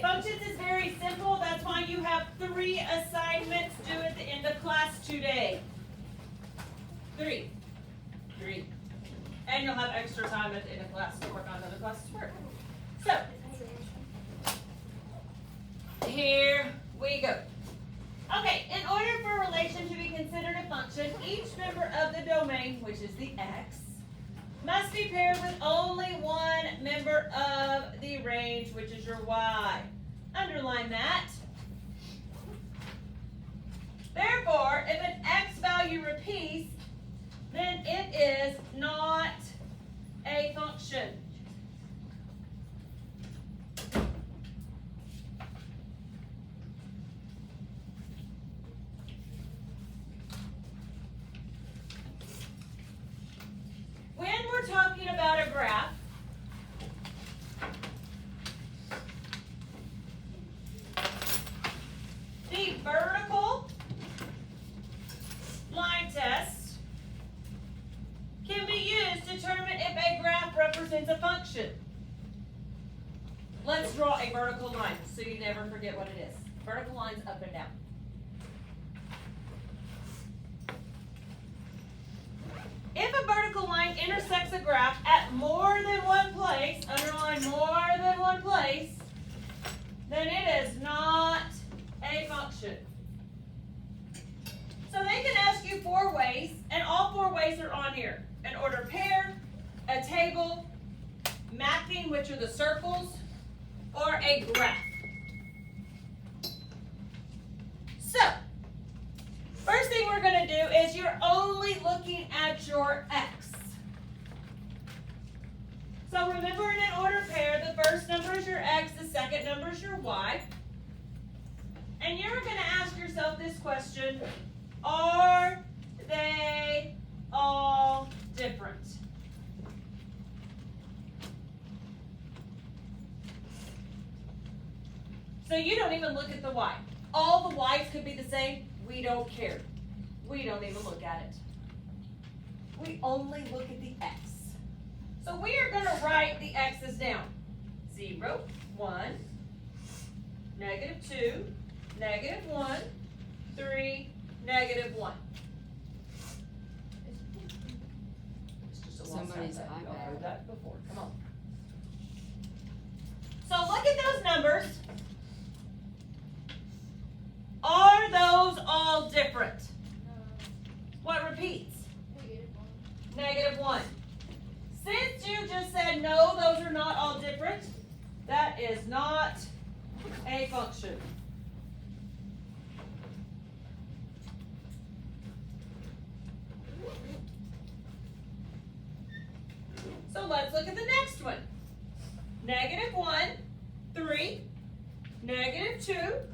functions is very simple. That's why you have 3 assignments due at the end of class today. 3. And you'll have extra time at the end of class to work on other classes' work. So, here we go. Okay, in order for a relation to be considered a function, each member of the domain, which is the x, must be paired with only one member of the range, which is your y. Underline that. Therefore, if an x value repeats, then it is not a function. When we're talking about a graph, the vertical line test can be used to determine if a graph represents a function. Let's draw a vertical line so you never forget what it is. Vertical lines up and down. If a vertical line intersects a graph at more than one place, underline more than one place, then it is not a function. So they can ask you 4 ways, and all 4 ways are on here. An ordered pair, a table, mapping, which are the circles, or a graph. So, first thing we're going to do is you're only looking at your x. So remember, in an ordered pair, the first number is your x, the second number is your y. And you're going to ask yourself this question: are they all different? So you don't even look at the y. All the y's could be the same. We don't care. We don't even look at it. We only look at the x. So we are going to write the x's down. 0, 1, -2, -1, 3, -1. It's just a long Somebody's time. Y'all iPad. heard that before. Come on. So look at those numbers. Are those all different? What repeats? -1. Since you just said no, those are not all different, that is not a function. So let's look at the next one. -1, 3, -2,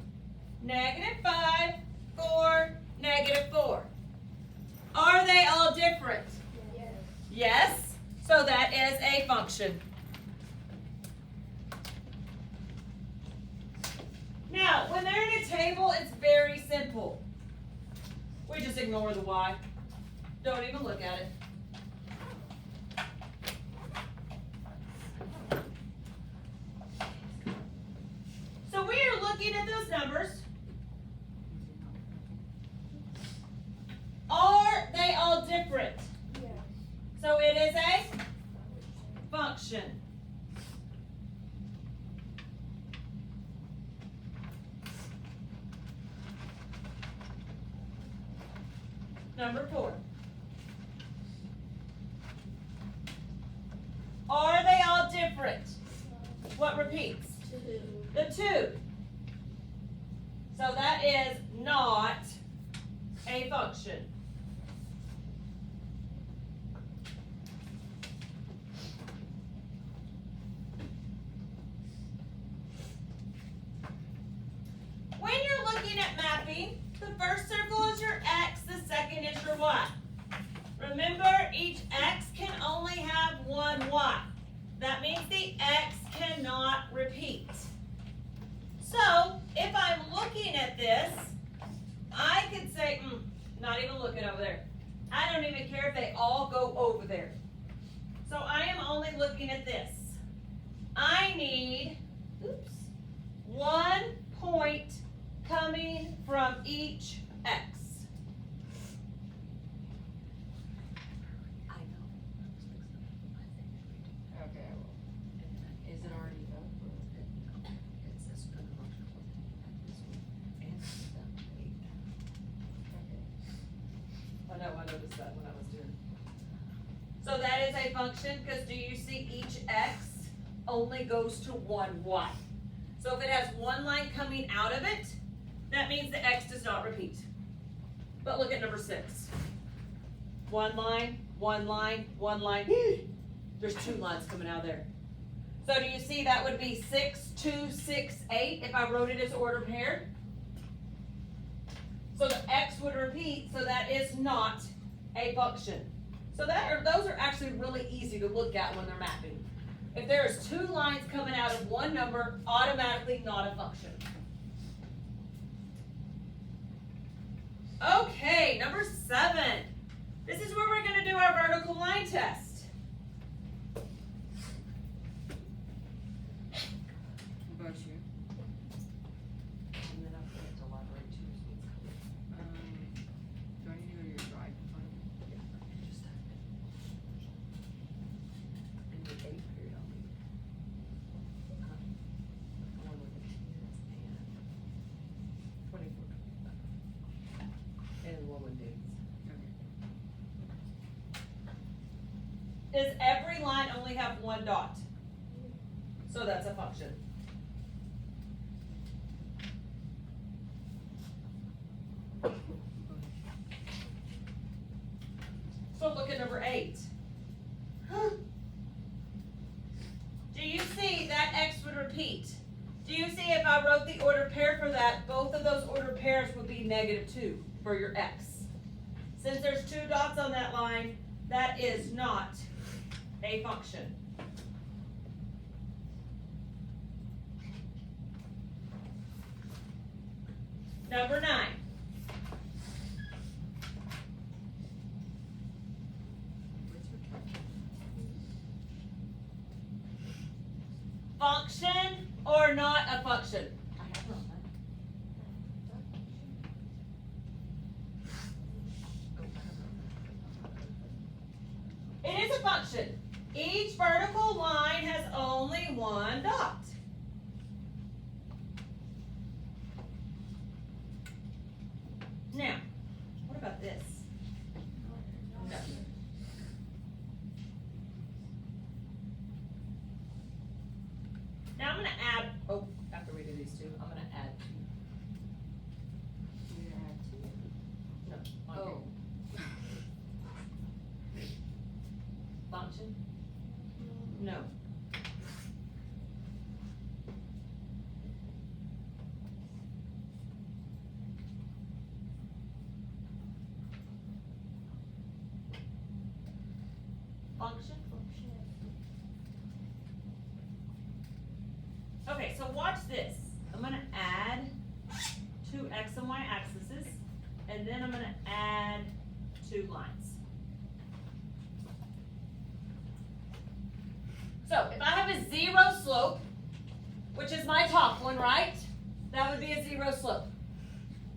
-5, 4, -4. Are they all different? Yes. Yes. So that is a function. Now, when they're in a table, it's very simple. We just ignore the y. Don't even look at it. So we are looking at those numbers. Are they all different? Yes. So it is a function. Number 4. Are they all different? What repeats? 2. The 2. So that is not a function. When you're looking at mapping, the first circle is your x, the second is your y. Remember, each x can only have one y. That means the x cannot repeat. So, if I'm looking at this, I could say, not even looking over there. I don't even care if they all go over there. So I am only looking at this. I need, 1 point coming from each x. I know. Okay, I will. Is it already up? It says put a motion this one and that. Okay. I know, I noticed that when I was doing. So that is a function, because do you see each x only goes to one y? So if it has one line coming out of it, that means the x does not repeat. But look at number 6. One line, one line, one line. There's 2 lines coming out of there. So do you see that would be 6, 2, 6, 8 if I wrote it as order paired? So the x would repeat, so that is not a function. So those are actually really easy to look at when they're mapping. If there is 2 lines coming out of one number, automatically not a function. Okay, number 7. This is where we're going to do our vertical line test. What about you? And then I'll put it to library too, so it's Do I need to go to your drive to find it? just type it. In the 8th period, I'll be. The one with the kids and 24, 25. And one with dates. Okay. Does every line only have one dot? So that's a function. So look at number 8. Do you see that x would repeat? Do you see if I wrote the order pair for that, both of those order pairs would be -2 for your x. Since there's 2 dots on that line, that is not a function. Number 9. Function or not a function? I have it on mine. Oh, I have it on It is a function. Each vertical line has only one dot. Now, what about this? No. Now I'm gonna add, after we do these 2, I'm gonna add 2. You add 2. No, on Oh. here. Function? No. Function? Okay, so watch this. I'm gonna add 2 x and y axes, and then I'm gonna add 2 lines. So if I have a 0 slope, which is my top one, right? That would be a 0 slope.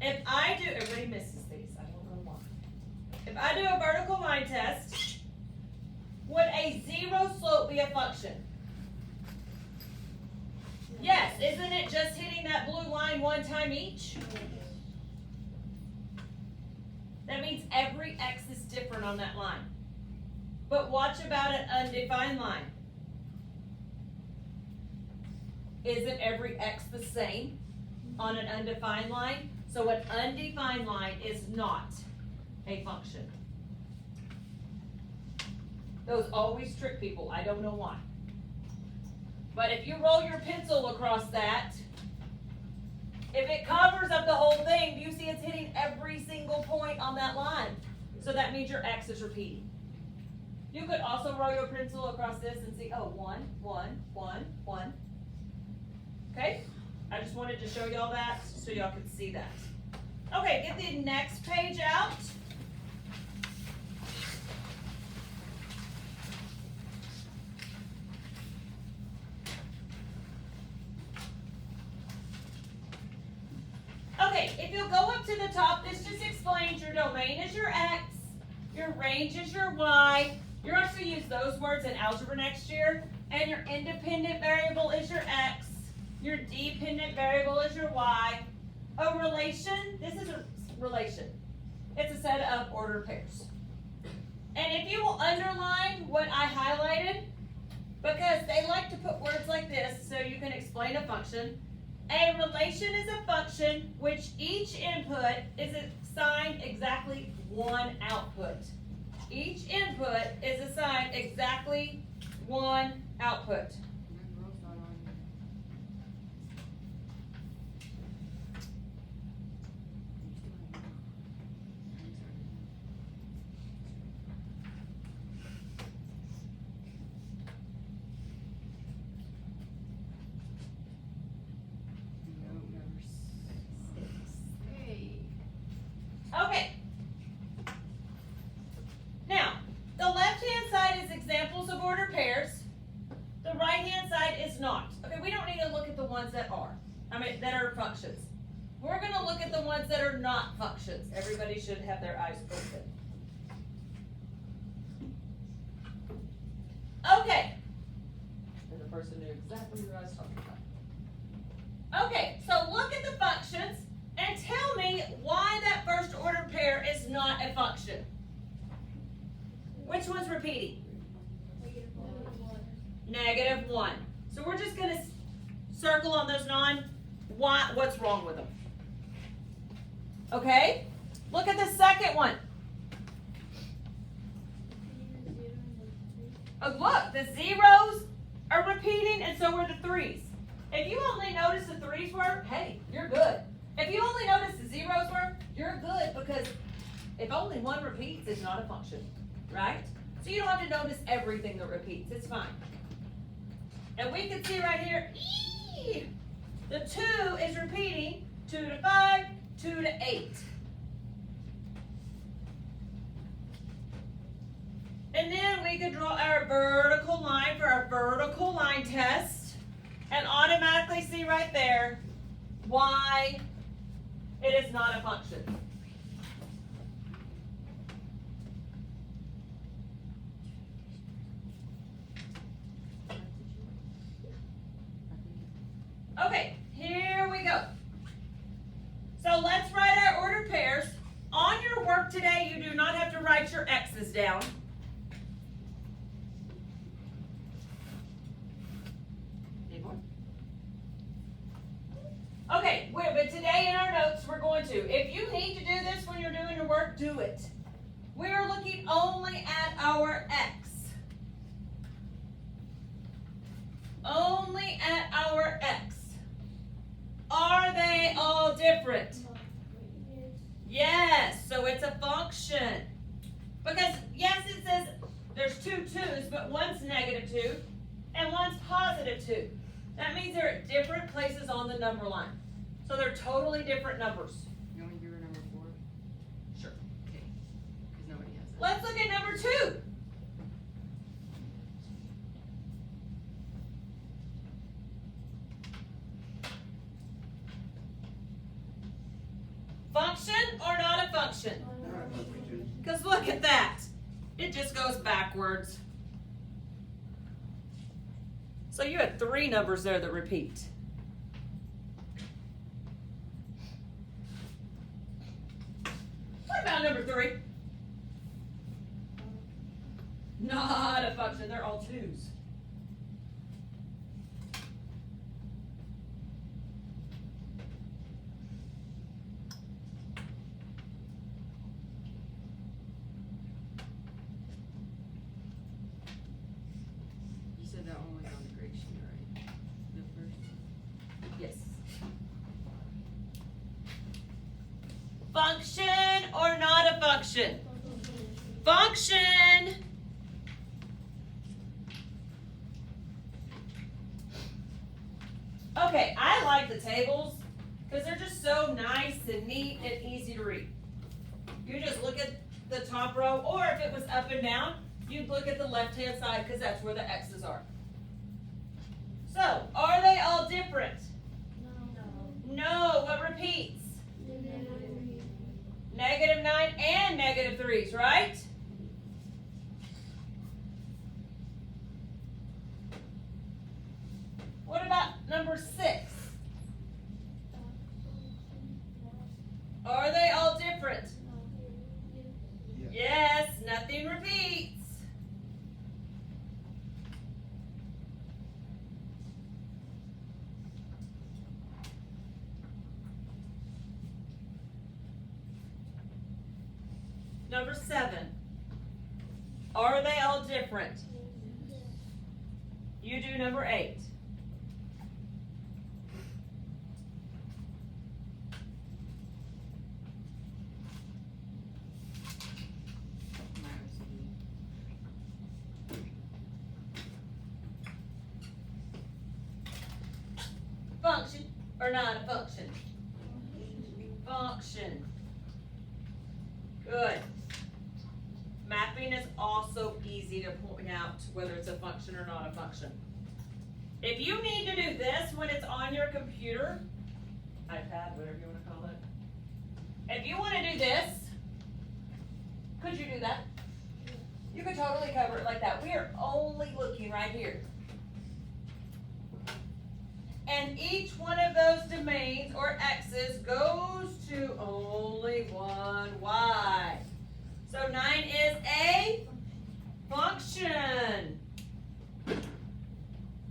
If I do, everybody misses these, I don't know why. If I do a vertical line test, would a 0 slope be a function? Yes, isn't it just hitting that blue line one time each? That means every x is different on that line. But watch about an undefined line. Isn't every x the same on an undefined line? So an undefined line is not a function. Those always trick people, I don't know why. But if you roll your pencil across that, if it covers up the whole thing, do you see it's hitting every single point on that line? So that means your x is repeating. You could also roll your pencil across this and see, oh, 1, 1, 1, 1. Okay? I just wanted to show y'all that so y'all could see that. Okay, get the next page out. to the top, this just explains your domain is your x, your range is your y. You're also going to use those words in algebra next year. And your independent variable is your x. Your dependent variable is your y. A relation, this is a relation. It's a set of ordered pairs. And if you will underline what I highlighted, because they like to put words like this so you can explain a function. A relation is a function which each input is assigned exactly one output. Each input is assigned exactly one output. Your girl's not on here. You still have more. Note number 6. Hey. Okay. Now, the left-hand side is examples of ordered pairs. The right-hand side is not. Okay, we don't need to look at the ones that are. That are functions. We're going to look at the ones that are not functions. Everybody should have their eyes open. Okay. And the person knew exactly what I was talking about. Okay, so look at the functions and tell me why that first ordered pair is not a function. Which one's repeating? -1. So we're just going to circle on those what's wrong with them. Okay? Look at the second one. Oh, look, the zeros are repeating and so are the threes. If you only notice the threes were, hey, you're good. If you only notice the zeros were, you're good because if only one repeats, it's not a function, right? So you don't have to notice everything that repeats. It's fine. And we can see right here, the 2 is repeating 2 to 5, 2 to 8. And then we could draw our vertical line for our vertical line test and automatically see right there why it is not a function. Okay, here we go. So let's write our ordered pairs. On your work today, you do not have to write your x's down. Need more? Okay, but today in our notes we're going to. If you need to do this when you're doing your work, do it. We're looking only at our x. Only at our x. Are they all different? Yes, so it's a function. Because, yes, it says there's 2 2's, but one's -2 and one's +2. That means they're at different places on the number line. So they're totally different numbers. You want me to give her number 4? Sure. Okay. Because nobody has that. Let's look at number 2. Function or not a function? Because look at that. It just goes backwards. So you had 3 numbers there that repeat. What about number 3? Not a function. They're all 2's. You said that one was on the grade sheet, right? The first. Yes. Function or not a function? Function. Okay, I like the tables because they're just so nice and neat and easy to read. You just look at the top row, or if it was up and down, you'd look at the left-hand side because that's where the X's are. So, are they all different? No. What repeats? -9 and -3's, right? What about number 6? Are they all different? Yes, nothing repeats. Number 7. Are they all different? You do number 8. Function or not a function? Function. Good. Mapping is also easy to point out whether it's a function or not a function. If you need to do this when it's on your computer, iPad, whatever you want to call it. If you want to do this, could you do that? You could totally cover it like that. We are only looking right here. And each one of those domains or x's goes to only one y. So 9 is a function.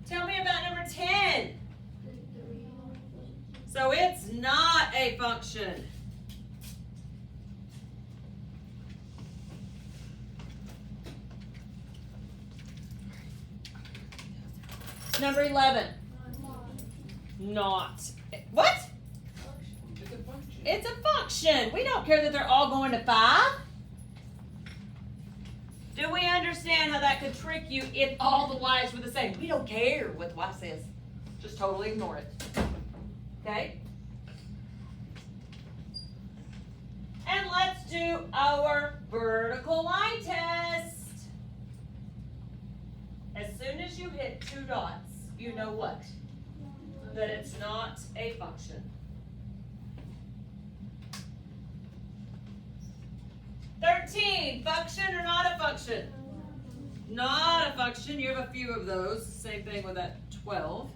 Tell me about number 10. So it's not a function. Number 11. Not. What? It's a function. It's a function. We don't care that they're all going to 5. Do we understand how that could trick you if all the y's were the same? We don't care what the y says. Just totally ignore it. Okay? And let's do our vertical line test. As soon as you hit 2 dots, you know what? That it's not a function. 13, function or not a function? Not a function. You have a few of those. Same thing with that 12.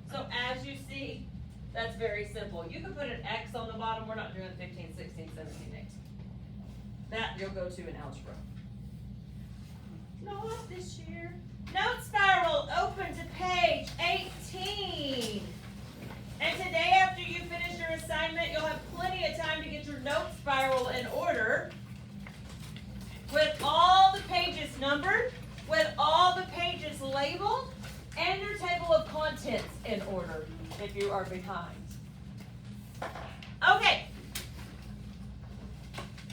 So as you see, that's very simple. You can put an X on the bottom. We're not doing 15, 16, 17, 18. That you'll go to in algebra. Not this year. Note spiral, open to page 18. And today after you finish your assignment, you'll have plenty of time to get your note spiral in order with all the pages numbered, with all the pages labeled, and your table of contents in order if you are behind. Okay.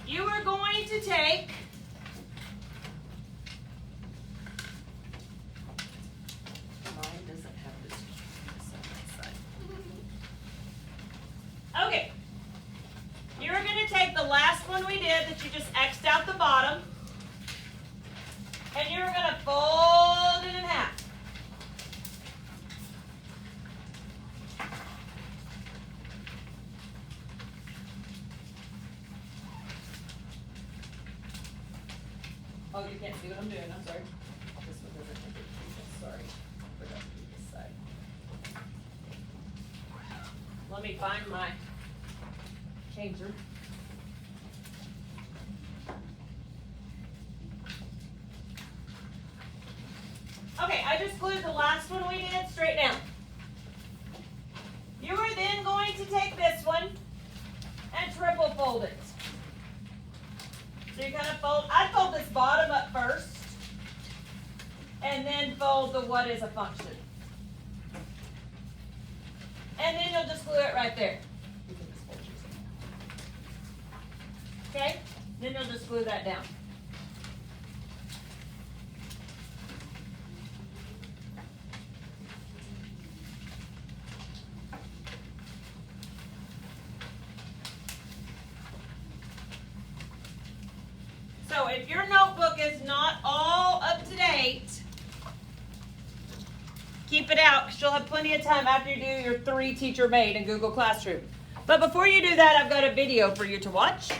You are going to take mine doesn't have this side. Okay. You're going to take the last one we did that you just X'd out the bottom, and you're going to fold it in half. Oh, you can't see what I'm doing. I'm sorry. This one doesn't have it. Sorry. Forgot to do this side. Let me find my changer. Okay, I just glued the last one we did straight down. You are then going to take this one and triple fold it. So you kind of fold, I fold this bottom up first, and then fold the what is a function. And then you'll just glue it right there. Okay? Then you'll just glue that down. So if your notebook is not all up to date, keep it out because you'll have plenty of time after you do your 3 teacher made in Google Classroom. But before you do that, I've got a video for you to watch.